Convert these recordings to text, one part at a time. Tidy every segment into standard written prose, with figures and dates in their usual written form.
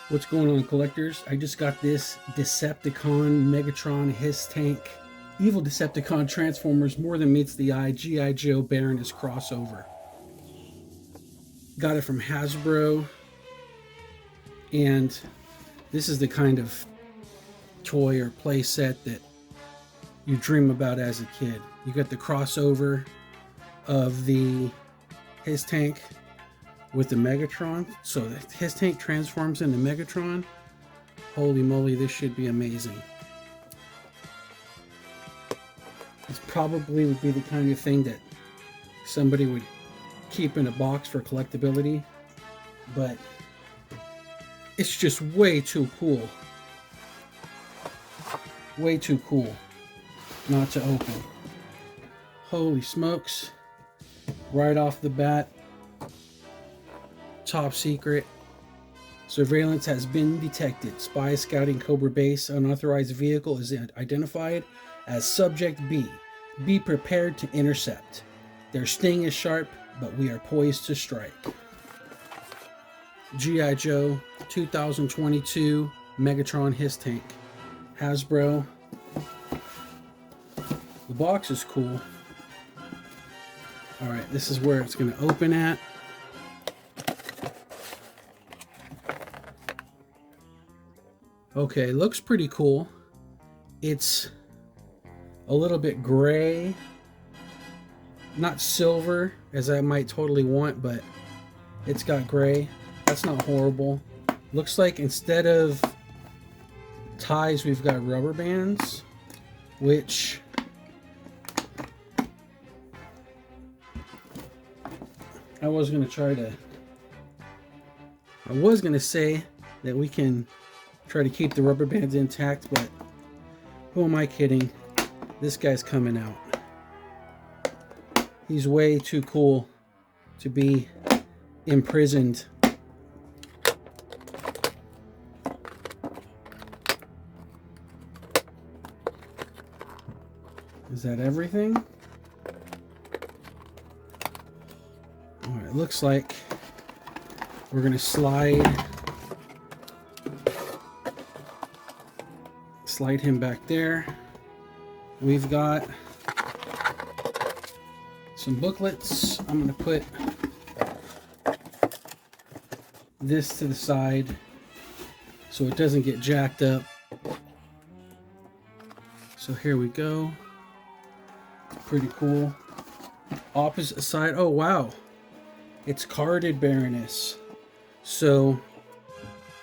What's going on, collectors? I just got this Decepticon Megatron H.I.S. tank. Evil Decepticon Transformers more than meets the eye G.I. Joe Baroness crossover. Got it from Hasbro. And this is the kind of toy or play set that you dream about as a kid. You got the crossover of the H.I.S. tank with the Megatron. So the H.I.S. tank transforms into Megatron. Holy moly, this should be amazing. This probably would be the kind of thing that somebody would keep in a box for collectability, but it's just way too cool. Way too cool not to open. Holy smokes. Right off the bat, top secret. Surveillance has been detected. Spy scouting Cobra Base. Unauthorized vehicle is identified as Subject B. Be prepared to intercept. Their sting is sharp, but we are poised to strike. G.I. Joe 2022 Megatron H.I.S. tank. Hasbro. The box is cool. Alright, this is where it's going to open at. Okay, looks pretty cool. It's a little bit gray. Not silver, as I might totally want, but it's got gray. That's not horrible. Looks like instead of ties, we've got rubber bands, which I was going to say that we can try to keep the rubber bands intact, but who am I kidding? This guy's coming out. He's way too cool to be imprisoned. Is that everything? Alright, looks like we're going to slide him back there. We've got some booklets. I'm going to put this to the side so it doesn't get jacked up. So here we go. Pretty cool. Opposite side. Oh wow, it's carded Baroness. So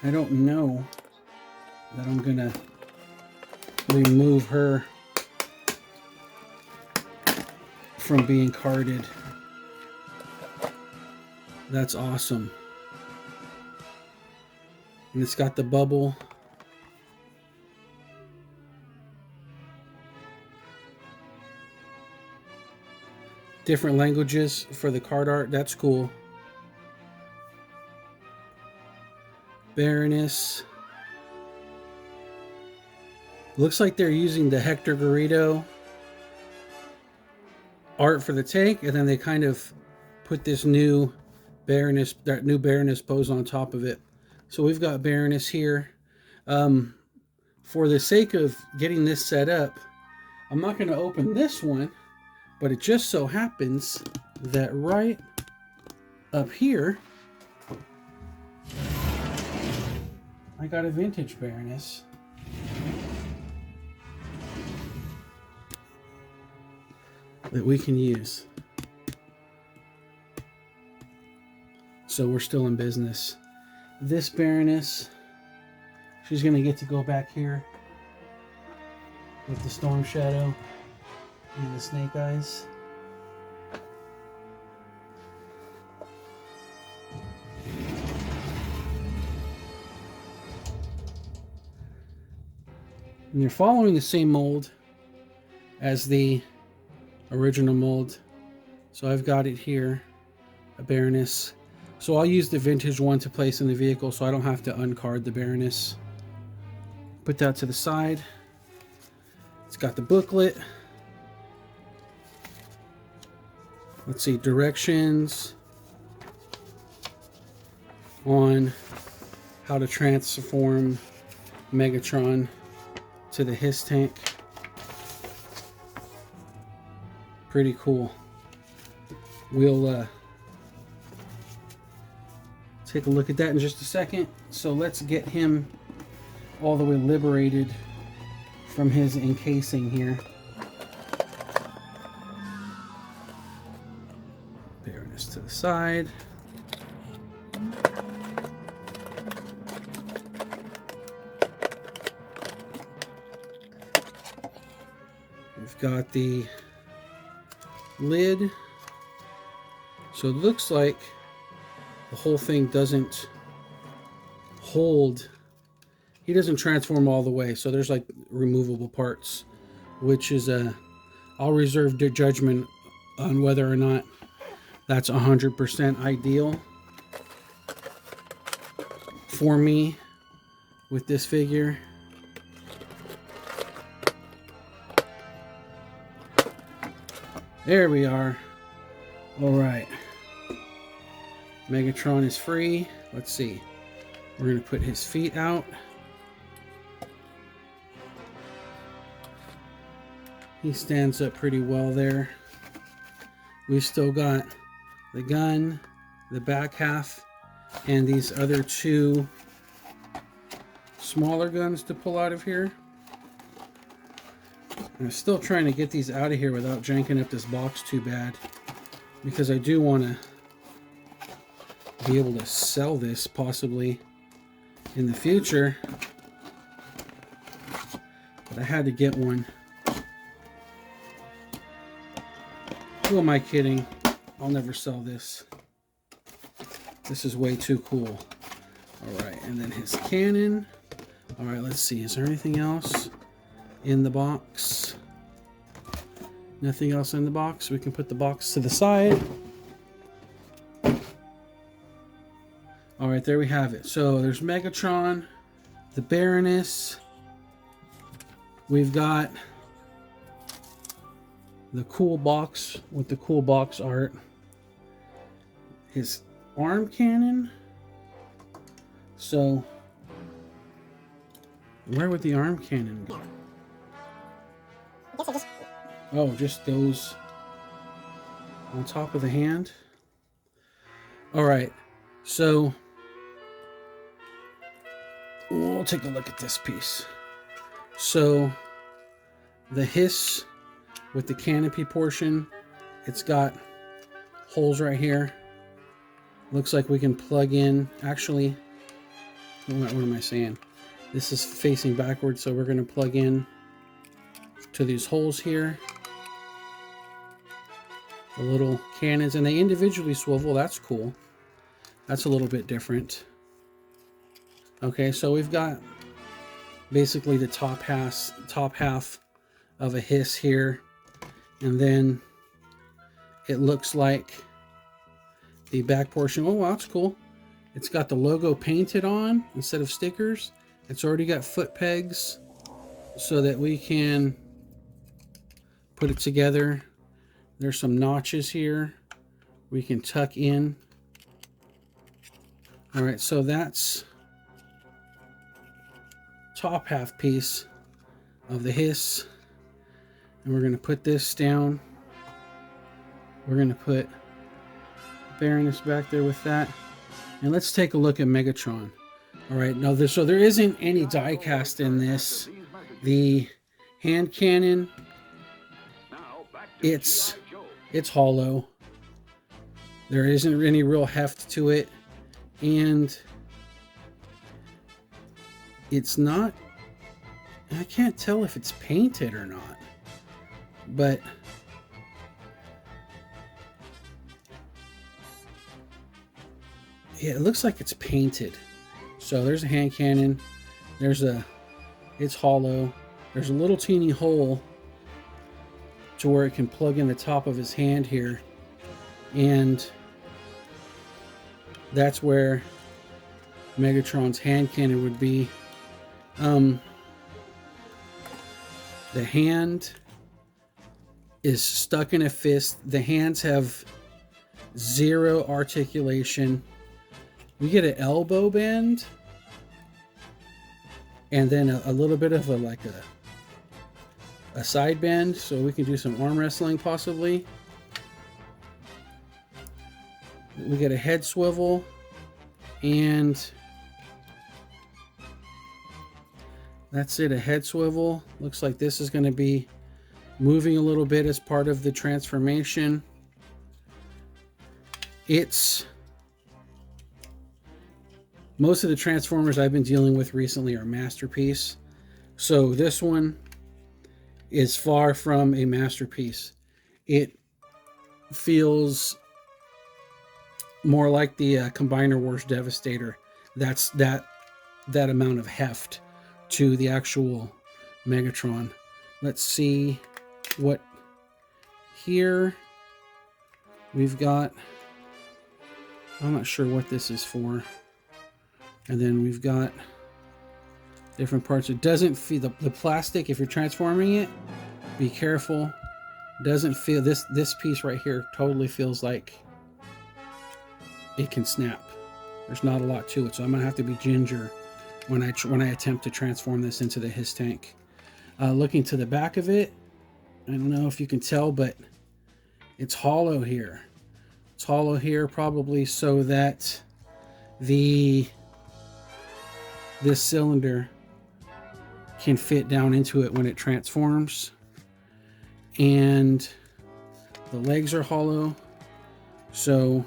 I don't know that I'm gonna remove her from being carded. That's awesome. And it's got the bubble. Different languages for the card art. That's cool. Baroness. Looks like they're using the Hector Garrido art for the tank, and then they kind of put this new Baroness, that new Baroness pose on top of it. So we've got Baroness here. For the sake of getting this set up, I'm not going to open this one, but it just so happens that right up here, I got a vintage Baroness. That we can use. So we're still in business. This Baroness, she's going to get to go back here with the Storm Shadow and the Snake Eyes. And you're following the same mold as the original mold. So I've got it here, a Baroness. So I'll use the vintage one to place in the vehicle so I don't have to uncard the Baroness. Put that to the side. It's got the booklet. Let's see, directions on how to transform Megatron to the H.I.S. tank. Pretty cool. We'll take a look at that in just a second. So let's get him all the way liberated from his encasing here. Baroness to the side. We've got the lid. So it looks like the whole thing doesn't hold. He doesn't transform all the way. So there's like removable parts, which is I'll reserve the judgment on whether or not that's 100% ideal for me with this figure. There we are. All right. Megatron is free. Let's see. We're going to put his feet out. He stands up pretty well there. We've still got the gun, the back half, and these other two smaller guns to pull out of here. I'm still trying to get these out of here without janking up this box too bad, because I do want to be able to sell this possibly in the future. But I had to get one. Who am I kidding? I'll never sell this. This is way too cool. Alright, and then his cannon. Alright, let's see. Is there anything else in the box? Nothing else in the box. We can put the box to the side. Alright, there we have it. So there's Megatron, the Baroness. We've got the cool box with the cool box art. His arm cannon. So where would the arm cannon go? Oh, just goes on top of the hand. All right, so we'll take a look at this piece. So the H.I.S. with the canopy portion, it's got holes right here. Looks like we can plug in. Actually, what am I saying? This is facing backwards, so we're going to plug in to these holes here. The little cannons, and they individually swivel. That's cool. That's a little bit different. Okay, so we've got basically the top half of a H.I.S. here, and then it looks like the back portion. Oh, wow, that's cool. It's got the logo painted on instead of stickers. It's already got foot pegs so that we can put it together. There's some notches here we can tuck in. All right, so that's top half piece of the H.I.S. And we're going to put this down. We're going to put Baroness back there with that. And let's take a look at Megatron. All right, now so there isn't any die cast in this. The hand cannon, it's hollow. There isn't any real heft to it, and it's not, I can't tell if it's painted or not, but yeah, it looks like it's painted. So there's a hand cannon. It's hollow. There's a little teeny hole to where it can plug in the top of his hand here. And that's where Megatron's hand cannon would be. The hand is stuck in a fist. The hands have zero articulation. We get an elbow bend, and then a little bit of a side bend, so we can do some arm wrestling possibly. We get a head swivel, and that's it, a head swivel. Looks like this is going to be moving a little bit as part of the transformation. Most of the Transformers I've been dealing with recently are masterpiece. So this one is far from a masterpiece. It feels more like the Combiner Wars Devastator. That's that amount of heft to the actual Megatron. Let's see what here we've got. I'm not sure what this is for. And then we've got different parts. It doesn't feel the plastic, if you're transforming it, be careful. Doesn't feel this piece right here totally feels like it can snap. There's not a lot to it, so I'm gonna have to be ginger when I attempt to transform this into the H.I.S. tank. Looking to the back of it, I don't know if you can tell, but it's hollow here. It's hollow here probably so that this cylinder can fit down into it when it transforms. And the legs are hollow, so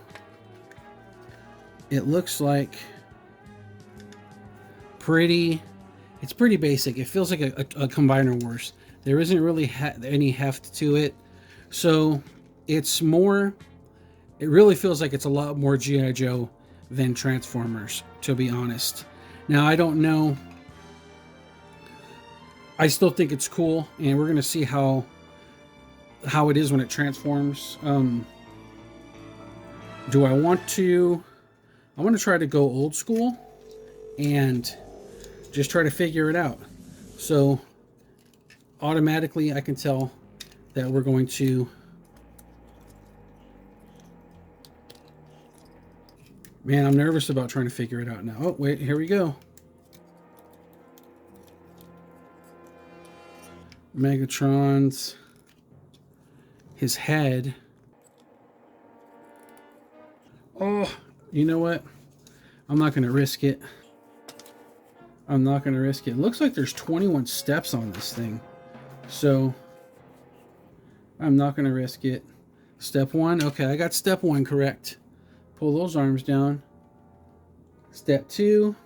it looks like it's pretty basic. It feels like a Combiner Wars. There isn't really any heft to it, so it really feels like it's a lot more G.I. Joe than Transformers, to be honest. Now, I don't know. I still think it's cool, and we're gonna see how it is when it transforms. Do I want to? I want to try to go old school and just try to figure it out. So automatically I can tell that we're going to, man, I'm nervous about trying to figure it out now. Oh, wait, here we go. Megatron's, his head. Oh, you know what? I'm not going to risk it. I'm not going to risk it. It looks like there's 21 steps on this thing. So I'm not going to risk it. Step 1. Okay, I got step 1 correct. Pull those arms down. Step 2.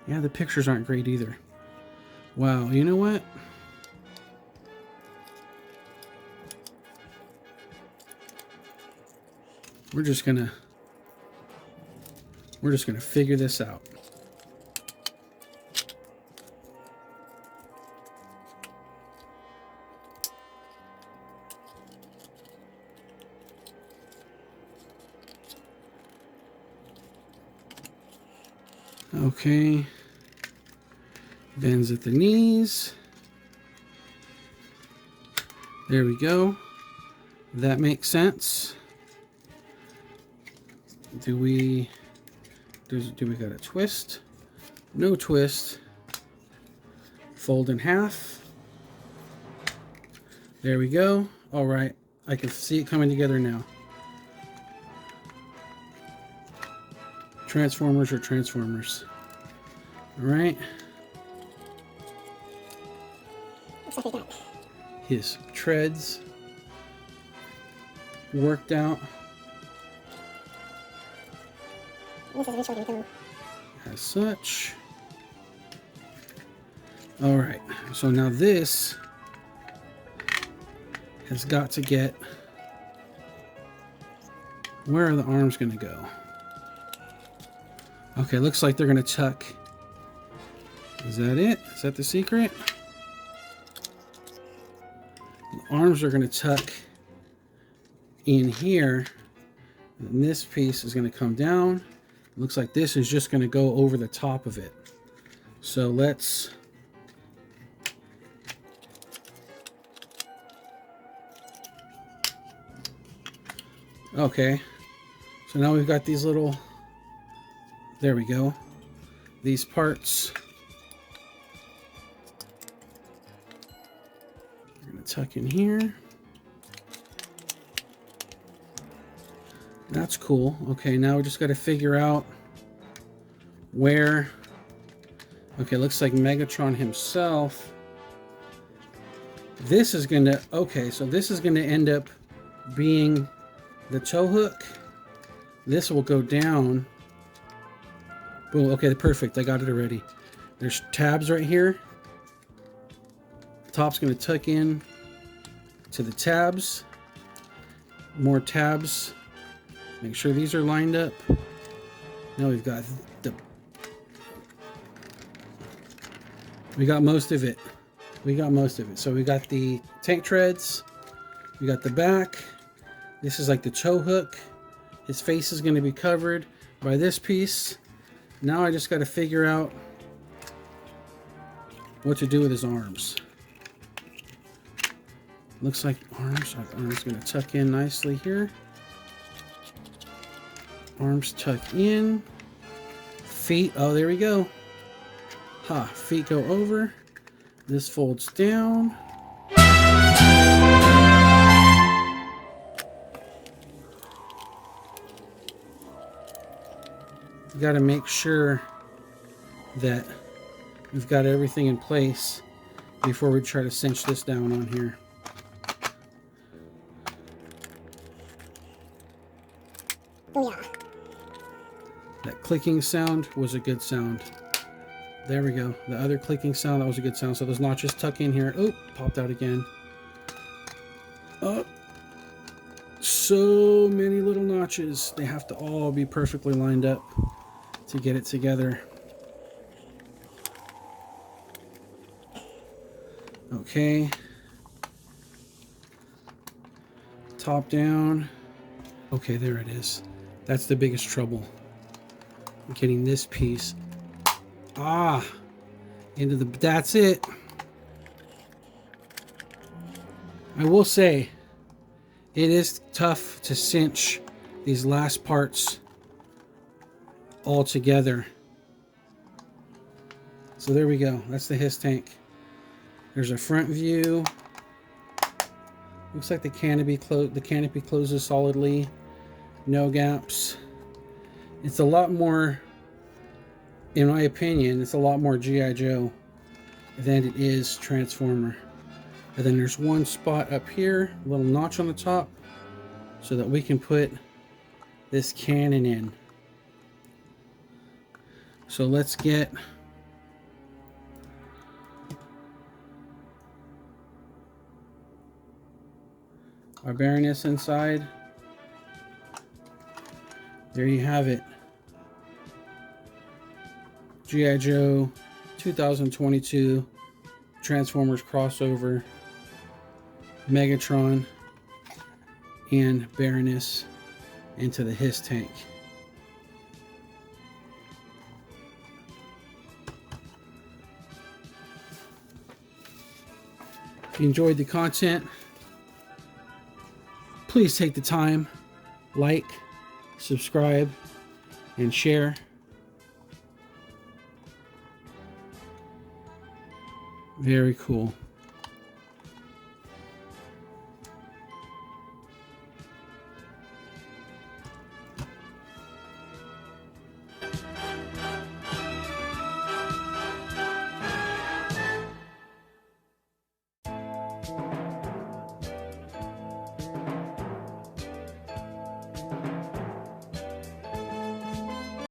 Yeah, the pictures aren't great either. Wow, you know what? We're just gonna figure this out. Okay. Bends at the knees. There we go. That makes sense. Do we got a twist? No twist. Fold in half. There we go. All right. I can see it coming together now. Transformers are Transformers. All right. Looks like we got his treads worked out. As such. All right. So now this has got to get. Where are the arms going to go? Okay, looks like they're going to tuck. Is that it? Is that the secret? The arms are going to tuck in here. And this piece is going to come down. It looks like this is just going to go over the top of it. So let's... Okay. So now we've got these little... There we go. these parts. We're going to tuck in here. That's cool. Okay, now we just got to figure out where. Okay, looks like Megatron himself. This is going to, okay, so this is going to end up being the tow hook. This will go down. Boom, okay, perfect. I got it already. There's tabs right here. Top's going to tuck in to the tabs. More tabs. Make sure these are lined up. Now we got most of it. We got most of it. So we got the tank treads. We got the back. This is like the tow hook. His face is going to be covered by this piece. Now I just got to figure out what to do with his arms. Looks like arms going to tuck in nicely here. Arms tuck in. Feet, oh, there we go. Ha, feet go over. This folds down. You got to make sure that we've got everything in place before we try to cinch this down on here. Oh yeah. That clicking sound was a good sound. There we go. The other clicking sound, that was a good sound. So those notches tuck in here. Oh, popped out again. Oh, so many little notches. They have to all be perfectly lined up to get it together. Okay. Top down. Okay, there it is. That's the biggest trouble. Getting this piece into the, that's it. I will say it is tough to cinch these last parts all together. So there we go. That's the H.I.S. tank. There's a front view. Looks like the canopy closes solidly. No gaps. It's a lot more, in my opinion, it's a lot more G.I. Joe than it is Transformer. And then there's one spot up here, a little notch on the top, so that we can put this cannon in. So let's get our Baroness inside. There you have it. G.I. Joe 2022 Transformers crossover. Megatron and Baroness into the H.I.S. tank. If you enjoyed the content, please take the time, like, subscribe, and share. Very cool.